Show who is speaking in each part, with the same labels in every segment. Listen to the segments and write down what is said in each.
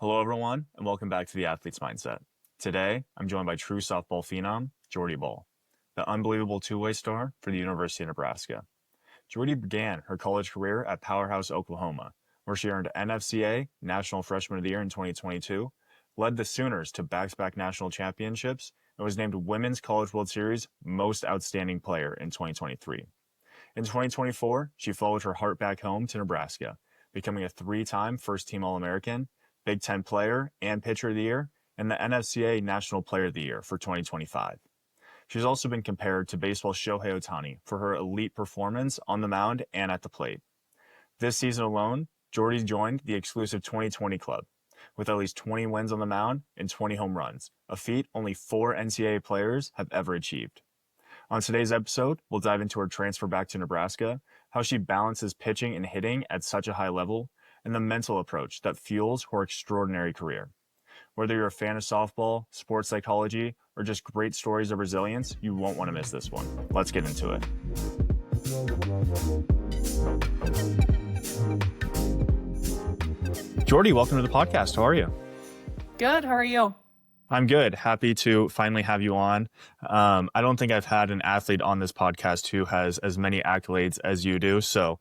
Speaker 1: Hello, everyone, and welcome back to the Athlete's Mindset. Today, I'm joined by true softball phenom, Jordy Bahl, the unbelievable two-way star for the University of Nebraska. Jordy began her college career at Powerhouse, Oklahoma, where she earned NFCA National Freshman of the Year in 2022, led the Sooners to back-to-back national championships, and was named Women's College World Series Most Outstanding Player in 2023. In 2024, she followed her heart back home to Nebraska, becoming a three-time first-team All-American, Big Ten Player and Pitcher of the Year, and the NFCA National Player of the Year for 2025. She's also been compared to baseball's Shohei Ohtani for her elite performance on the mound and at the plate. This season alone, Jordy joined the exclusive 2020 club, with at least 20 wins on the mound and 20 home runs, a feat only 4 NCAA players have ever achieved. On today's episode, we'll dive into her transfer back to Nebraska, how she balances pitching and hitting at such a high level, and the mental approach that fuels her extraordinary career. Whether you're a fan of softball, sports psychology, or just great stories of resilience, you won't want to miss this one. Let's get into it. Jordy, welcome to the podcast. How are you?
Speaker 2: Good. How are you?
Speaker 1: I'm good. Happy to finally have you on. I don't think I've had an athlete on this podcast who has as many accolades as you do. So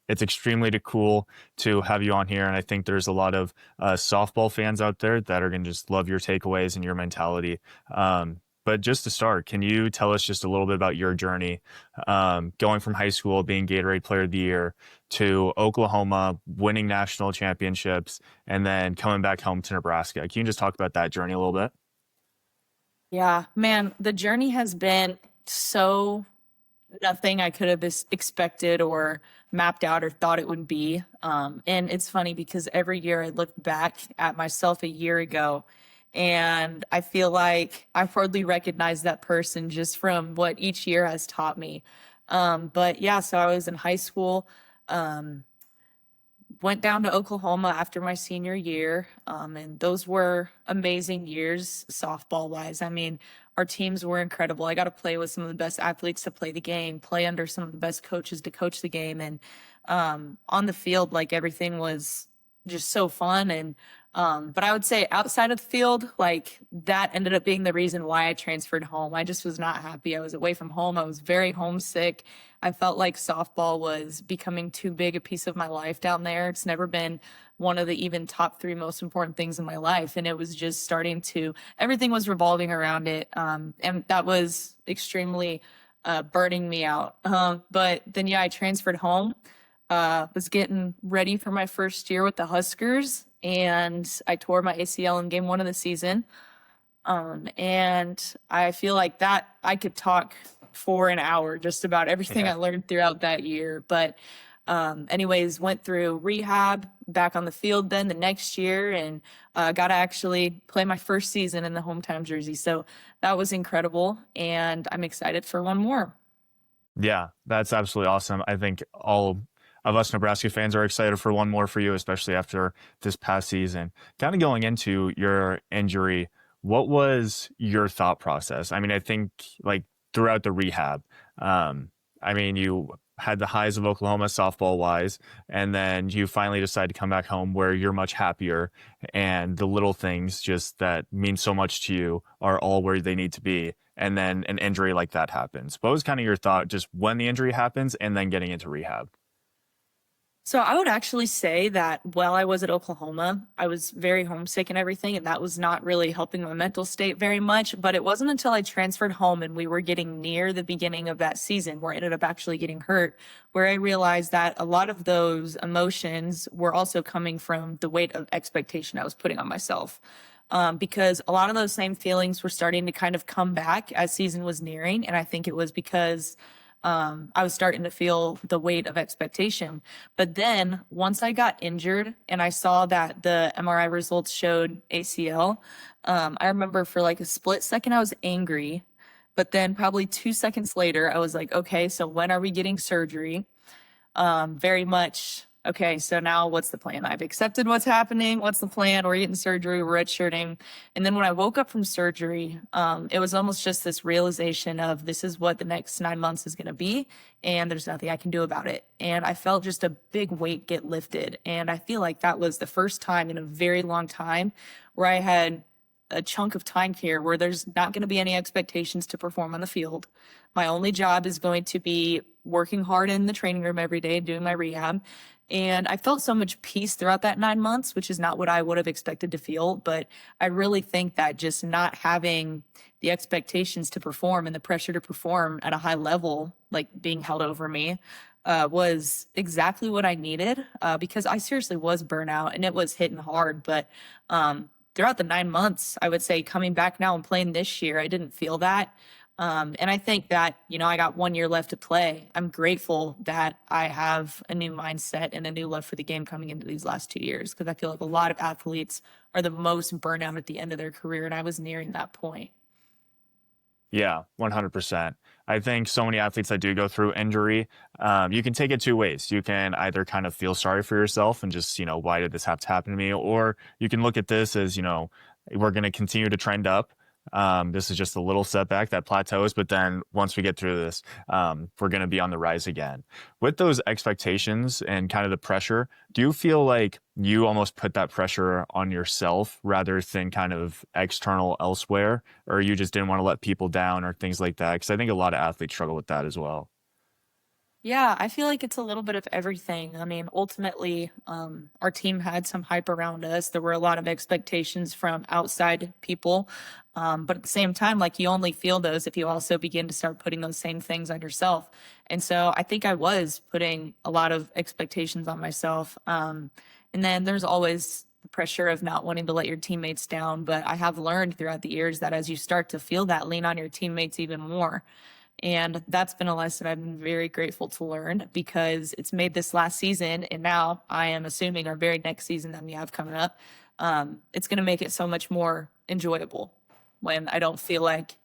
Speaker 1: it's extremely cool to have you on here. And I think there's a lot of softball fans out there that are going to just love your takeaways and your mentality. But just to start, can you tell us just a little bit about your journey going from high school, being Gatorade Player of the Year, to Oklahoma, winning national championships, and then coming back home to Nebraska? Can you just talk about that journey a little bit?
Speaker 2: Yeah, man, the journey has been so nothing I could have expected or mapped out or thought it would be. And it's funny because every year I look back at myself a year ago and I feel like I hardly recognize that person just from what each year has taught me. But yeah, so I was in high school, went down to Oklahoma after my senior year. And those were amazing years softball wise. I mean, our teams were incredible. I got to play with some of the best athletes to play the game, play under some of the best coaches to coach the game. And on the field, like everything was just so fun. And but I would say outside of the field, like that ended up being the reason why I transferred home. I just was not happy. I was away from home. I was very homesick. I felt like softball was becoming too big a piece of my life down there. It's never been one of the even top 3 most important things in my life. And it was just starting to, everything was revolving around it. And that was extremely burning me out. But then, yeah, I transferred home, was getting ready for my first year with the Huskers. And I tore my ACL in game 1 of the season. And I feel like that I could talk for an hour just about everything I learned throughout that year. But anyways, went through rehab, back on the field then the next year, and got to actually play my first season in the hometown jersey. So that was incredible, and I'm excited for one more.
Speaker 1: Yeah, that's absolutely awesome. I think all of us Nebraska fans are excited for one more for you, especially after this past season. Kind of going into your injury, what was your thought process? I mean, I think like throughout the rehab, I mean, you had the highs of Oklahoma softball wise, and then you finally decide to come back home where you're much happier, and the little things just that mean so much to you are all where they need to be. And then an injury like that happens. What was kind of your thought just when the injury happens and then getting into rehab?
Speaker 2: So I would actually say that while I was at Oklahoma, I was very homesick and everything, and that was not really helping my mental state very much. But it wasn't until I transferred home and we were getting near the beginning of that season where I ended up actually getting hurt, where I realized that a lot of those emotions were also coming from the weight of expectation I was putting on myself. Because a lot of those same feelings were starting to kind of come back as season was nearing. And I think it was because I was starting to feel the weight of expectation. But then once I got injured and I saw that the MRI results showed ACL, I remember for like a split second, I was angry. But then probably 2 seconds later, I was like, okay, so when are we getting surgery? Very much Okay, so now what's the plan? I've accepted what's happening. What's the plan? We're getting surgery, we're redshirting. And then when I woke up from surgery, it was almost just this realization of this is what the next 9 months is going to be, and there's nothing I can do about it. And I felt just a big weight get lifted. And I feel like that was the first time in a very long time where I had a chunk of time here where there's not going to be any expectations to perform on the field. My only job is going to be working hard in the training room every day, doing my rehab. And I felt so much peace throughout that 9 months, which is not what I would have expected to feel. But I really think that just not having the expectations to perform and the pressure to perform at a high level, like being held over me, was exactly what I needed, because I seriously was burnout and it was hitting hard. But throughout the 9 months, I would say coming back now and playing this year, I didn't feel that. And I think that, I got 1 year left to play. I'm grateful that I have a new mindset and a new love for the game coming into these last 2 years, because I feel like a lot of athletes are the most burnout at the end of their career, and I was nearing that point.
Speaker 1: Yeah, 100%. I think so many athletes that do go through injury, you can take it two ways. You can either kind of feel sorry for yourself and just, why did this have to happen to me? Or you can look at this as, we're going to continue to trend up. This is just a little setback that plateaus, but then once we get through this, we're going to be on the rise again. With those expectations and kind of the pressure, do you feel like you almost put that pressure on yourself rather than kind of external elsewhere, or you just didn't want to let people down or things like that? Because I think a lot of athletes struggle with that as well.
Speaker 2: Yeah, I feel like it's a little bit of everything. I mean, ultimately, our team had some hype around us. There were a lot of expectations from outside people. But at the same time, like you only feel those if you also begin to start putting those same things on yourself. And so I think I was putting a lot of expectations on myself. And then there's always the pressure of not wanting to let your teammates down. But I have learned throughout the years that as you start to feel that, lean on your teammates even more. And that's been a lesson I've been very grateful to learn, because it's made this last season, and now I am assuming our very next season that we have coming up, it's going to make it so much more enjoyable when I don't feel like,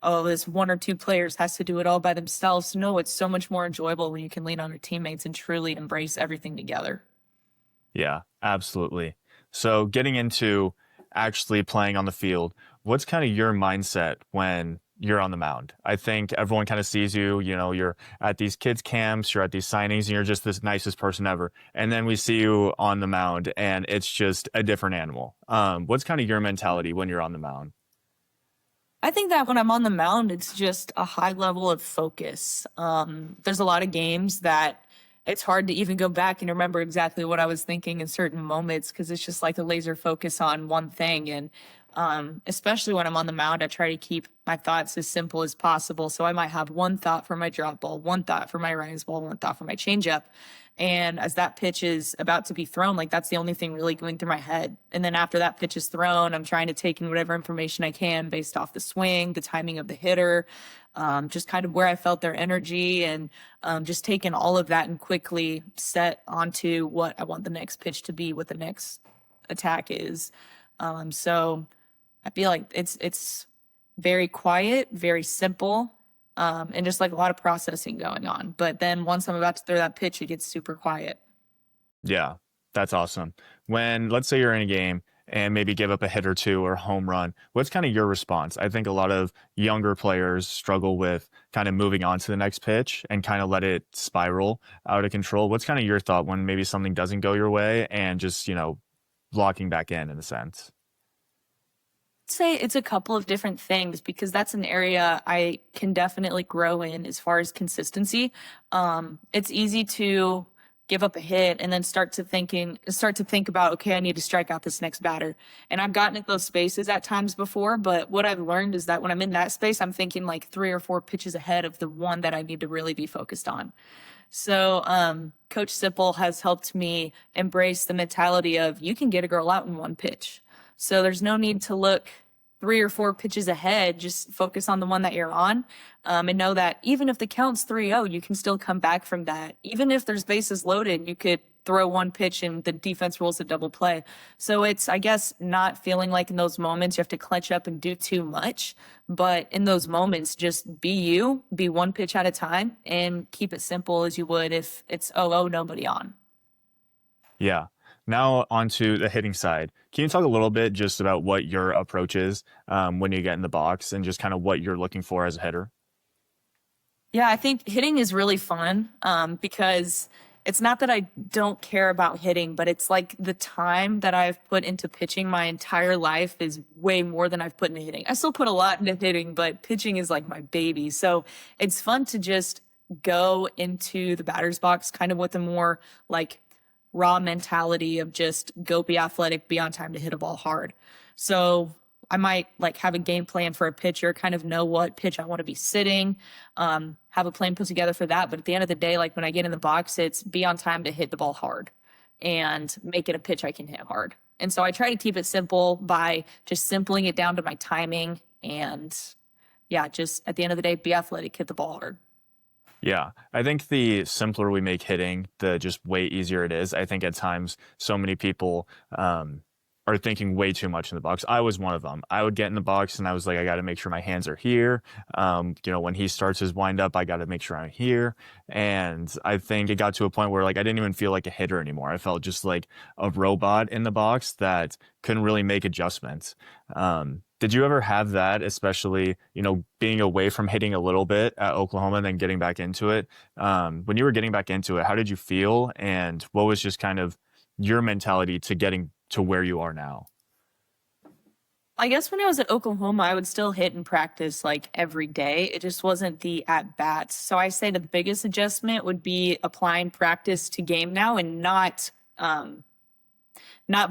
Speaker 2: oh, this one or two players has to do it all by themselves. No, it's so much more enjoyable when you can lean on your teammates and truly embrace everything together.
Speaker 1: Yeah, absolutely. So getting into actually playing on the field, what's kind of your mindset when you're on the mound? I think everyone kind of sees you, you're at these kids camps, you're at these signings, and you're just this nicest person ever. And then we see you on the mound and it's just a different animal. What's kind of your mentality when you're on the mound?
Speaker 2: I think that when I'm on the mound, it's just a high level of focus. There's a lot of games that it's hard to even go back and remember exactly what I was thinking in certain moments, because it's just like a laser focus on one thing. And especially when I'm on the mound, I try to keep my thoughts as simple as possible. So I might have one thought for my drop ball, one thought for my rise ball, one thought for my changeup. And as that pitch is about to be thrown, like that's the only thing really going through my head. And then after that pitch is thrown, I'm trying to take in whatever information I can based off the swing, the timing of the hitter, just kind of where I felt their energy, and just taking all of that and quickly set onto what I want the next pitch to be, what the next attack is. So I feel like it's very quiet, very simple, and just like a lot of processing going on. But then once I'm about to throw that pitch, it gets super quiet.
Speaker 1: Yeah, that's awesome. When, let's say you're in a game and maybe give up a hit or two or home run, what's kind of your response? I think a lot of younger players struggle with kind of moving on to the next pitch and kind of let it spiral out of control. What's kind of your thought when maybe something doesn't go your way and just, locking back in a sense?
Speaker 2: Say it's a couple of different things, because that's an area I can definitely grow in as far as consistency. It's easy to give up a hit and then start to think about, okay, I need to strike out this next batter. And I've gotten at those spaces at times before, but what I've learned is that when I'm in that space, I'm thinking like 3 or 4 pitches ahead of the one that I need to really be focused on. So, Coach Sipple has helped me embrace the mentality of you can get a girl out in one pitch. So there's no need to look 3 or 4 pitches ahead. Just focus on the one that you're on, and know that even if the count's 3-0, you can still come back from that. Even if there's bases loaded, you could throw one pitch and the defense rolls a double play. So it's, I guess, not feeling like in those moments you have to clench up and do too much. But in those moments, just be you, be one pitch at a time, and keep it simple as you would if it's 0-0, nobody on.
Speaker 1: Yeah. Now onto the hitting side. Can you talk a little bit just about what your approach is when you get in the box and just kind of what you're looking for as a hitter?
Speaker 2: Yeah, I think hitting is really fun because it's not that I don't care about hitting, but it's like the time that I've put into pitching my entire life is way more than I've put into hitting. I still put a lot into hitting, but pitching is like my baby. So it's fun to just go into the batter's box kind of with a more like raw mentality of just go be athletic, be on time to hit a ball hard. So I might like have a game plan for a pitcher, kind of know what pitch I want to be sitting, have a plan put together for that. But at the end of the day, like when I get in the box, it's be on time to hit the ball hard and make it a pitch I can hit hard. And so I try to keep it simple by just simpling it down to my timing and yeah, just at the end of the day, be athletic, hit the ball hard.
Speaker 1: Yeah, I think the simpler we make hitting, the just way easier it is. I think at times so many people are thinking way too much in the box. I was one of them. I would get in the box and I was like, I got to make sure my hands are here. When he starts his windup, I got to make sure I'm here. And I think it got to a point where like I didn't even feel like a hitter anymore. I felt just like a robot in the box that couldn't really make adjustments. Did you ever have that, especially, being away from hitting a little bit at Oklahoma and then getting back into it? When you were getting back into it, how did you feel? And what was just kind of your mentality to getting to where you are now?
Speaker 2: I guess when I was at Oklahoma, I would still hit and practice like every day. It just wasn't the at bats. So I say the biggest adjustment would be applying practice to game now and not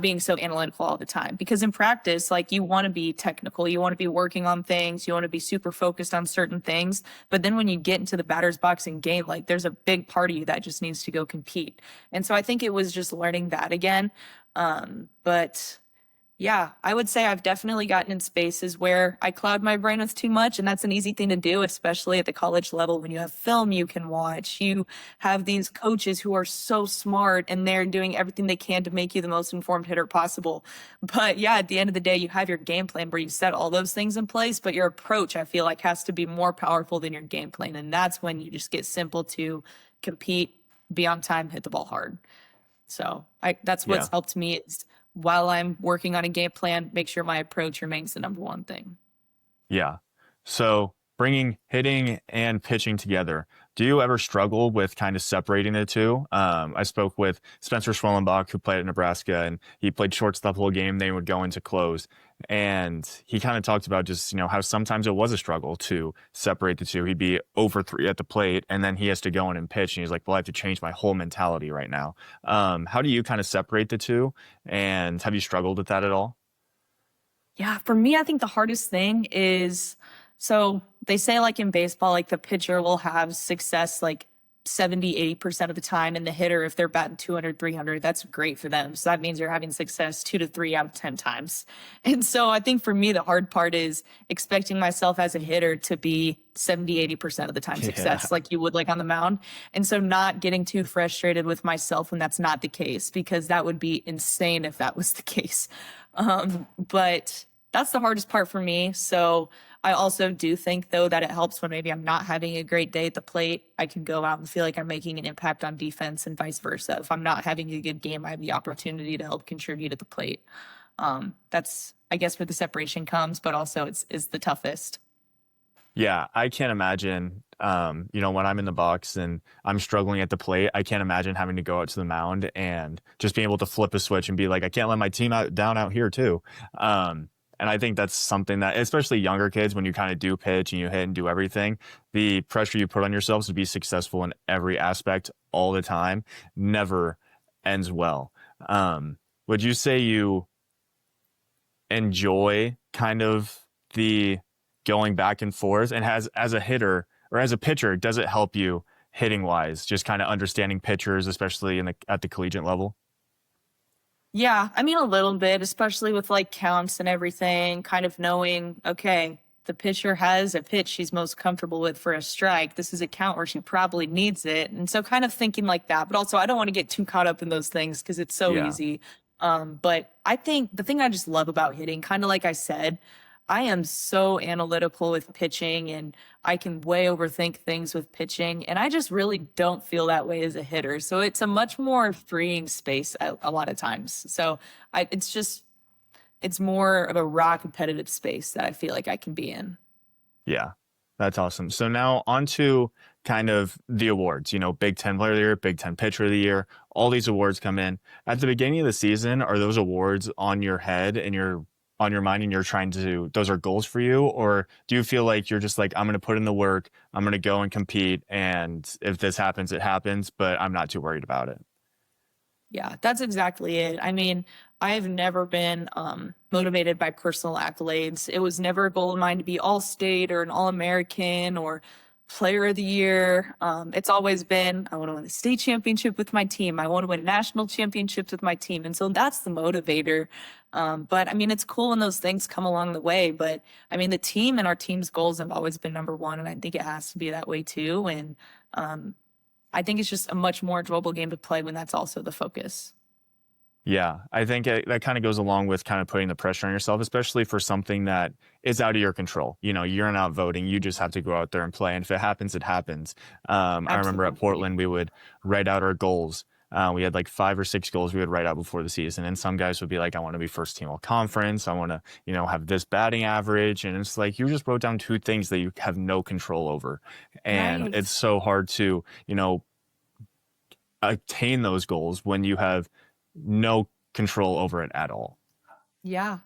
Speaker 2: being so analytical all the time. Because in practice, like you want to be technical, you want to be working on things, you want to be super focused on certain things. But then when you get into the batter's box and game, like there's a big part of you that just needs to go compete. And so I think it was just learning that again. But yeah, I would say I've definitely gotten in spaces where I cloud my brain with too much, and that's an easy thing to do, especially at the college level when you have film you can watch. You have these coaches who are so smart and they're doing everything they can to make you the most informed hitter possible. But yeah, at the end of the day, you have your game plan where you set all those things in place, but your approach, I feel like, has to be more powerful than your game plan. And that's when you just get simple to compete, be on time, hit the ball hard. So that's
Speaker 1: Yeah.
Speaker 2: what's helped me is while I'm working on a game plan, make sure my approach remains the number one thing.
Speaker 1: Yeah. So bringing hitting and pitching together, do you ever struggle with kind of separating the two? I spoke with Spencer Schwellenbach, who played at Nebraska, and he played shortstop the whole game. They would go into close. And he kind of talked about just, how sometimes it was a struggle to separate the two. He'd be over three at the plate, and then he has to go in and pitch. And he's like, well, I have to change my whole mentality right now. How do you kind of separate the two? And have you struggled with that at all?
Speaker 2: Yeah, for me, I think the hardest thing is so they say like in baseball, like the pitcher will have success like 70, 80% of the time. And the hitter, if they're batting 200, 300, that's great for them. So that means you're having success 2 to 3 out of 10 times. And so I think for me, the hard part is expecting myself as a hitter to be 70, 80% of the time
Speaker 1: Yeah.
Speaker 2: success, like you would like on the mound. And so not getting too frustrated with myself when that's not the case, because that would be insane if that was the case. But that's the hardest part for me. So I also do think though that it helps when maybe I'm not having a great day at the plate. I can go out and feel like I'm making an impact on defense and vice versa. If I'm not having a good game, I have the opportunity to help contribute at the plate. That's I guess where the separation comes, but also it's is the toughest.
Speaker 1: Yeah, I can't imagine, when I'm in the box and I'm struggling at the plate, I can't imagine having to go out to the mound and just being able to flip a switch and be like, I can't let my team down out here too. And I think that's something that, especially younger kids, when you kind of do pitch and you hit and do everything, the pressure you put on yourselves to be successful in every aspect all the time never ends well. Would you say you enjoy kind of the going back and forth, and has as a hitter or as a pitcher, does it help you hitting wise, just kind of understanding pitchers, especially at the collegiate level?
Speaker 2: Yeah, I mean a little bit, especially with like counts and everything, kind of knowing, okay, the pitcher has a pitch she's most comfortable with for a strike. This is a count where she probably needs it. And so kind of thinking like that, but also I don't want to get too caught up in those things because it's so
Speaker 1: Yeah.
Speaker 2: easy. But I think the thing I just love about hitting, kind of like I said, I am so analytical with pitching and I can way overthink things with pitching. And I just really don't feel that way as a hitter. So it's a much more freeing space a lot of times. So it's more of a raw competitive space that I feel like I can be in.
Speaker 1: Yeah, that's awesome. So now on to kind of the awards, Big Ten Player of the Year, Big Ten Pitcher of the Year, all these awards come in. At the beginning of the season, are those awards on your head and you're on your mind and you're trying to, those are goals for you? Or do you feel like you're just like, I'm going to put in the work, I'm going to go and compete, and if this happens, it happens, but I'm not too worried about it?
Speaker 2: Yeah, that's exactly it. I mean, I've never been motivated by personal accolades. It was never a goal of mine to be all state or an all American or player of the year. It's always been, I want to win the state championship with my team. I want to win national championships with my team. And so that's the motivator. But I mean, it's cool when those things come along the way. But I mean, the team and our team's goals have always been number one. And I think it has to be that way too. And I think it's just a much more enjoyable game to play when that's also the focus.
Speaker 1: Yeah, I think that kind of goes along with kind of putting the pressure on yourself, especially for something that is out of your control. You're not voting. You just have to go out there and play. And if it happens, it happens. I remember at
Speaker 2: Absolutely.
Speaker 1: Portland, we would write out our goals. We had like 5 or 6 goals we would write out before the season. And some guys would be like, I want to be first team all conference. I want to, have this batting average. And it's like, you just wrote down two things that you have no control over. And
Speaker 2: Right.
Speaker 1: it's so hard to, attain those goals when you have no control over it at all.
Speaker 2: Yeah.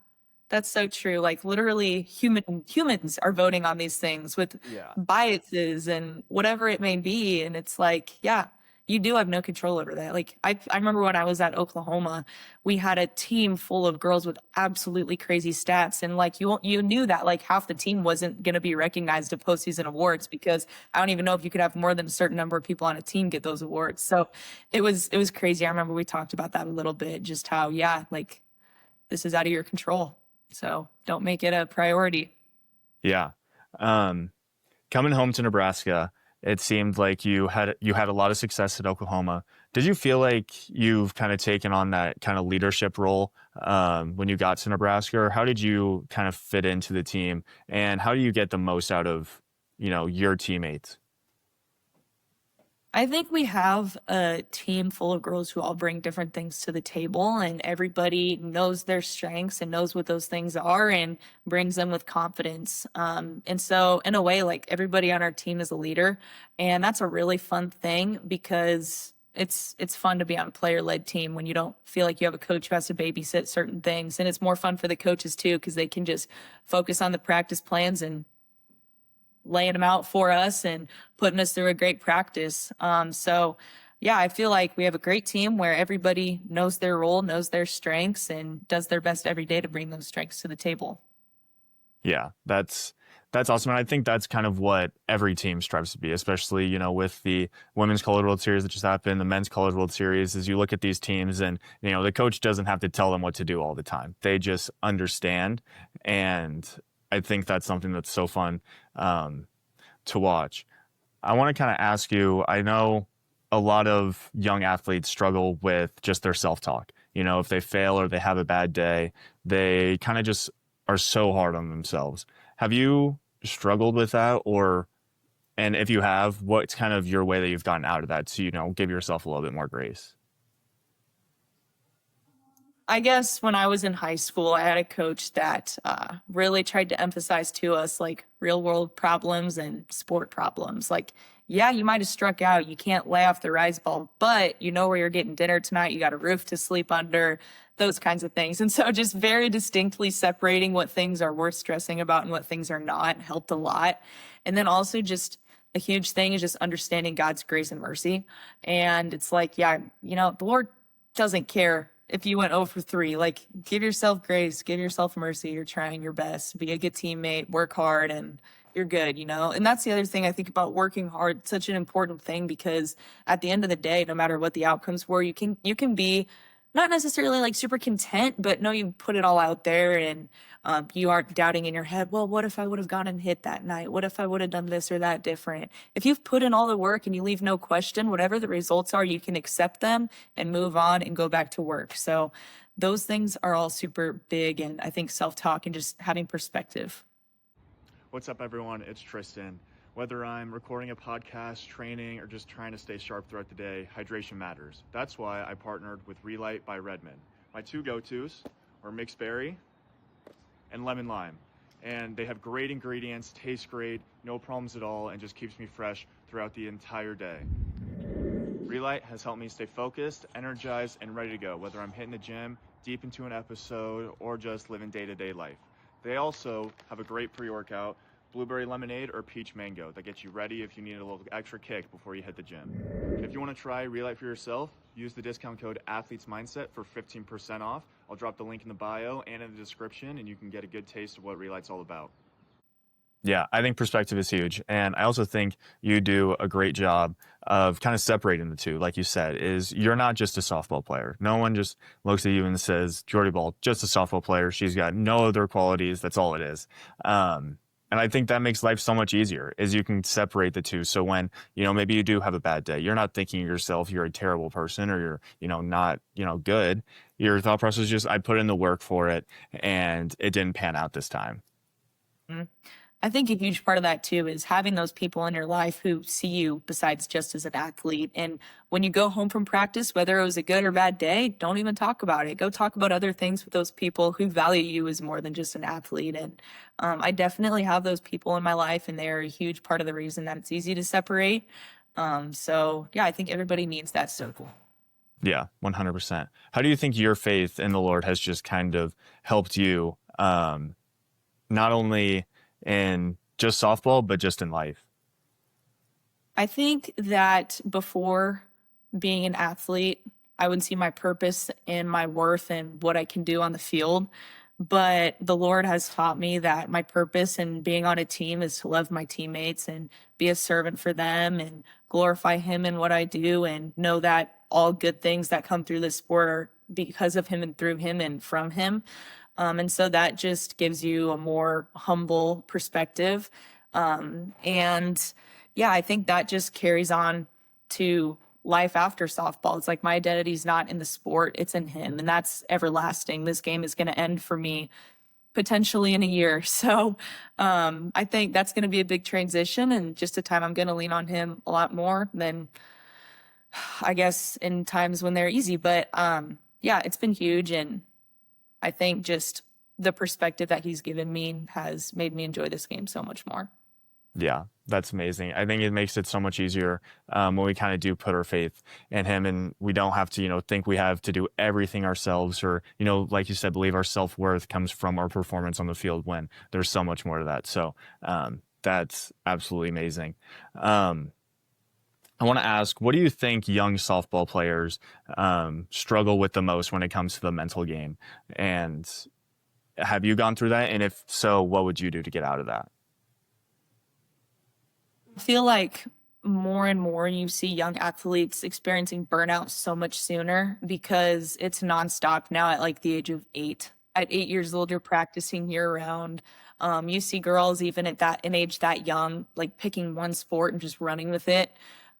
Speaker 2: That's so true. Like literally humans are voting on these things with
Speaker 1: Yeah.
Speaker 2: biases and whatever it may be. And it's like, yeah, you do have no control over that. Like I remember when I was at Oklahoma, we had a team full of girls with absolutely crazy stats. And like you knew that like half the team wasn't gonna be recognized at postseason awards because I don't even know if you could have more than a certain number of people on a team get those awards. So it was crazy. I remember we talked about that a little bit, just how, yeah, like this is out of your control. So don't make it a priority.
Speaker 1: Yeah. Um, Coming home to Nebraska, it seemed like you had a lot of success at Oklahoma. Did you feel like you've kind of taken on that kind of leadership role when you got to Nebraska, or how did you kind of fit into the team, and how do you get the most out of your teammates?
Speaker 2: I think we have a team full of girls who all bring different things to the table, and everybody knows their strengths and knows what those things are and brings them with confidence. And so, in a way, like everybody on our team is a leader, and that's a really fun thing because it's fun to be on a player led team when you don't feel like you have a coach who has to babysit certain things, and it's more fun for the coaches too because they can just focus on the practice plans and laying them out for us and putting us through a great practice. So yeah, I feel like we have a great team where everybody knows their role, knows their strengths, and does their best every day to bring those strengths to the table.
Speaker 1: Yeah, that's awesome. And I think that's kind of what every team strives to be, especially, with the Women's College World Series that just happened, the Men's College World Series, as you look at these teams and, the coach doesn't have to tell them what to do all the time. They just understand. And I think that's something that's so fun to watch. I want to kind of ask you, I know a lot of young athletes struggle with just their self-talk. If they fail or they have a bad day, they kind of just are so hard on themselves. Have you struggled with that, and if you have, what's kind of your way that you've gotten out of that to, give yourself a little bit more grace?
Speaker 2: I guess when I was in high school, I had a coach that really tried to emphasize to us like real world problems and sport problems. Like, yeah, you might have struck out. You can't lay off the rise ball, but you know where you're getting dinner tonight. You got a roof to sleep under, those kinds of things. And so just very distinctly separating what things are worth stressing about and what things are not helped a lot. And then also just a huge thing is just understanding God's grace and mercy. And it's like, yeah, the Lord doesn't care if you went 0 for 3. Like, give yourself grace, give yourself mercy. You're trying your best, be a good teammate, work hard, and you're good. And that's the other thing I think about working hard. It's such an important thing because at the end of the day, no matter what the outcomes were, you can be not necessarily like super content, but no, you put it all out there and you aren't doubting in your head, well, what if I would have gone and hit that night? What if I would have done this or that different? If you've put in all the work and you leave no question, whatever the results are, you can accept them and move on and go back to work. So those things are all super big. And I think self-talk and just having perspective.
Speaker 1: What's up, everyone? It's Tristan. Whether I'm recording a podcast, training, or just trying to stay sharp throughout the day, hydration matters. That's why I partnered with Relight by Redmond. My two go-tos are mixed berry and lemon lime. And they have great ingredients, taste great, no problems at all, and just keeps me fresh throughout the entire day. Relight has helped me stay focused, energized, and ready to go, whether I'm hitting the gym, deep into an episode, or just living day-to-day life. They also have a great pre-workout, blueberry lemonade or peach mango, that gets you ready if you need a little extra kick before you hit the gym. And if you want to try Relight for yourself, use the discount code AthletesMindset for 15% off. I'll drop the link in the bio and in the description, and you can get a good taste of what Relight's all about. Yeah, I think perspective is huge. And I also think you do a great job of kind of separating the two. Like you said, is you're not just a softball player. No one just looks at you and says, Jordy Bahl, just a softball player. She's got no other qualities. That's all it is. And I think that makes life so much easier, is you can separate the two. So when, maybe you do have a bad day, you're not thinking of yourself, you're a terrible person, or you're, not, good. Your thought process is just, I put in the work for it and it didn't pan out this time.
Speaker 2: Mm-hmm. I think a huge part of that too is having those people in your life who see you besides just as an athlete. And when you go home from practice, whether it was a good or bad day, don't even talk about it. Go talk about other things with those people who value you as more than just an athlete. And I definitely have those people in my life, and they're a huge part of the reason that it's easy to separate. So yeah, I think everybody needs that circle.
Speaker 1: Yeah, 100%. How do you think your faith in the Lord has just kind of helped you, not only in just softball, but just in life?
Speaker 2: I think that before being an athlete, I would see my purpose and my worth and what I can do on the field. But the Lord has taught me that my purpose in being on a team is to love my teammates and be a servant for them and glorify Him in what I do, and know that all good things that come through this sport are because of Him and through Him and from Him. And so that just gives you a more humble perspective. And yeah, I think that just carries on to life after softball. It's like my identity is not in the sport, it's in Him. And that's everlasting. This game is going to end for me potentially in a year. So I think that's going to be a big transition, and just a time I'm going to lean on Him a lot more than, I guess, in times when they're easy. But yeah, it's been huge. And I think just the perspective that He's given me has made me enjoy this game so much more. Yeah, that's amazing. I think it makes it so much easier when we kind of do put our faith in Him, and we don't have to, think we have to do everything ourselves, or, like you said, believe our self-worth comes from our performance on the field, when there's so much more to that. So that's absolutely amazing. I want to ask, what do you think young softball players struggle with the most when it comes to the mental game? And have you gone through that? And if so, what would you do to get out of that? I feel like more and more you see young athletes experiencing burnout so much sooner, because it's nonstop now at like the age of 8. At 8 years old, you're practicing year round. You see girls even at an age that young, like picking one sport and just running with it.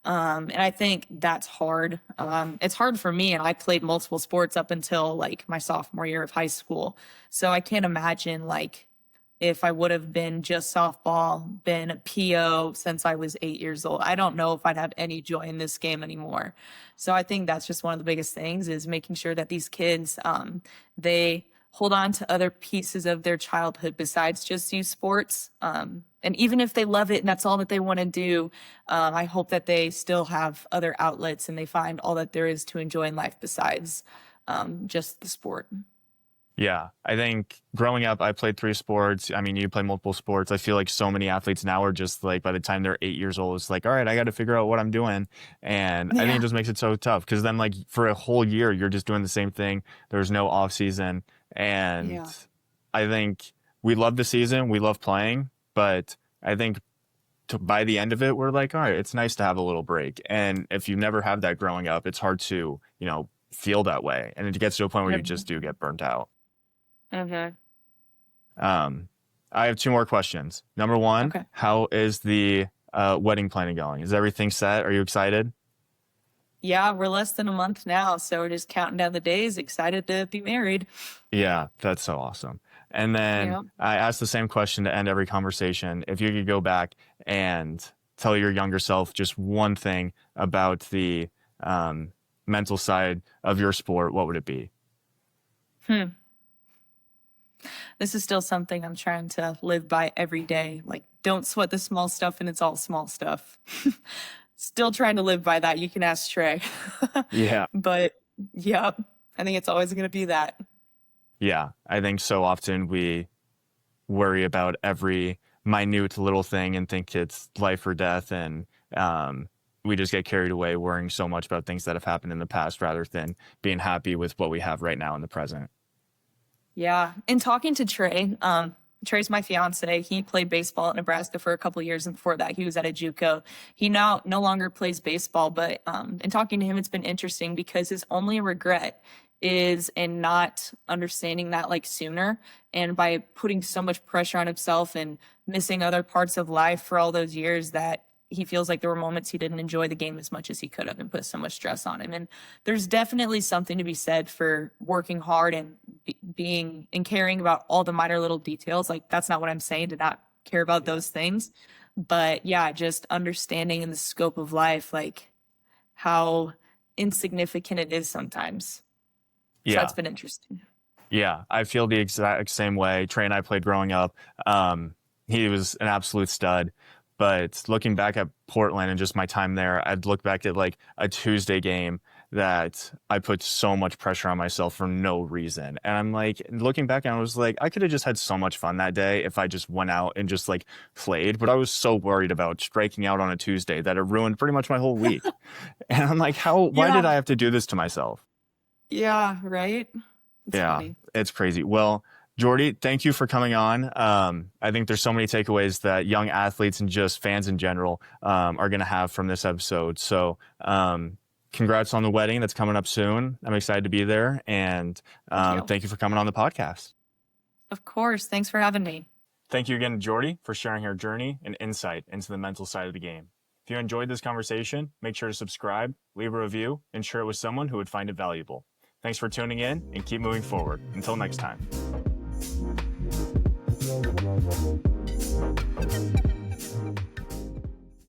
Speaker 2: And I think that's hard. It's hard for me, and I played multiple sports up until like my sophomore year of high school. So I can't imagine like if I would have been just softball, been a PO since I was 8 years old. I don't know if I'd have any joy in this game anymore. So I think that's just one of the biggest things, is making sure that these kids, they hold on to other pieces of their childhood besides just youth sports. And even if they love it and that's all that they want to do, I hope that they still have other outlets and they find all that there is to enjoy in life besides just the sport. Yeah, I think growing up, I played 3 sports. I mean, you play multiple sports. I feel like so many athletes now are just like, by the time they're 8 years old, it's like, all right, I got to figure out what I'm doing. And I think it just makes it so tough, because then like for a whole year, you're just doing the same thing. There's no off season. And I think we love the season. We love playing. But I think by the end of it, we're like, all right, it's nice to have a little break. And if you never have that growing up, it's hard to, feel that way. And it gets to a point where you just do get burnt out. I have 2 more questions. Number 1, how is the wedding planning going? Is everything set? Are you excited? Yeah, we're less than a month now, so we're just counting down the days, excited to be married.
Speaker 1: Yeah, that's so awesome. And then
Speaker 2: Yeah.
Speaker 1: I asked the same question to end every conversation. If you could go back and tell your younger self just one thing about the um, mental side of your sport, what would it be?
Speaker 2: Hmm. This is still something I'm trying to live by every day. Like, don't sweat the small stuff, and it's all small stuff. Still trying to live by that. You can ask Trey.
Speaker 1: Yeah.
Speaker 2: But yeah, I think it's always going to be that.
Speaker 1: Yeah. I think so often we worry about every minute little thing and think it's life or death. And we just get carried away worrying so much about things that have happened in the past rather than being happy with what we have right now in the present.
Speaker 2: Yeah. And talking to Trey, Trey's my fiance. He played baseball at Nebraska for a couple of years, and before that, he was at a JUCO. He now no longer plays baseball, but in talking to him, it's been interesting because his only regret is in not understanding that like sooner, and by putting so much pressure on himself and missing other parts of life for all those years that he feels like there were moments he didn't enjoy the game as much as he could have and put so much stress on him. And there's definitely something to be said for working hard and being and caring about all the minor little details. Like, that's not what I'm saying, to not care about those things. But yeah, just understanding in the scope of life, like how insignificant it is sometimes. So
Speaker 1: Yeah.
Speaker 2: that's been interesting.
Speaker 1: Yeah. I feel the exact same way. Trey and I played growing up. He was an absolute stud. But looking back at Portland and just my time there, I'd look back at like a Tuesday game that I put so much pressure on myself for no reason. And I'm like, looking back, and I was like, I could have just had so much fun that day if I just went out and just like played. But I was so worried about striking out on a Tuesday that it ruined pretty much my whole week. And I'm like, why
Speaker 2: Yeah.
Speaker 1: did I have to do this to myself?
Speaker 2: Yeah. Right. It's
Speaker 1: Yeah,
Speaker 2: funny.
Speaker 1: it's crazy. Well, Jordy, thank you for coming on. I think there's so many takeaways that young athletes and just fans in general are going to have from this episode. So, congrats on the wedding that's coming up soon. I'm excited to be there. And
Speaker 2: Thank you.
Speaker 1: thank you for coming on the podcast.
Speaker 2: Of course. Thanks for having me.
Speaker 1: Thank you again to Jordy for sharing her journey and insight into the mental side of the game. If you enjoyed this conversation, make sure to subscribe, leave a review, and share it with someone who would find it valuable. Thanks for tuning in and keep moving forward. Until next time.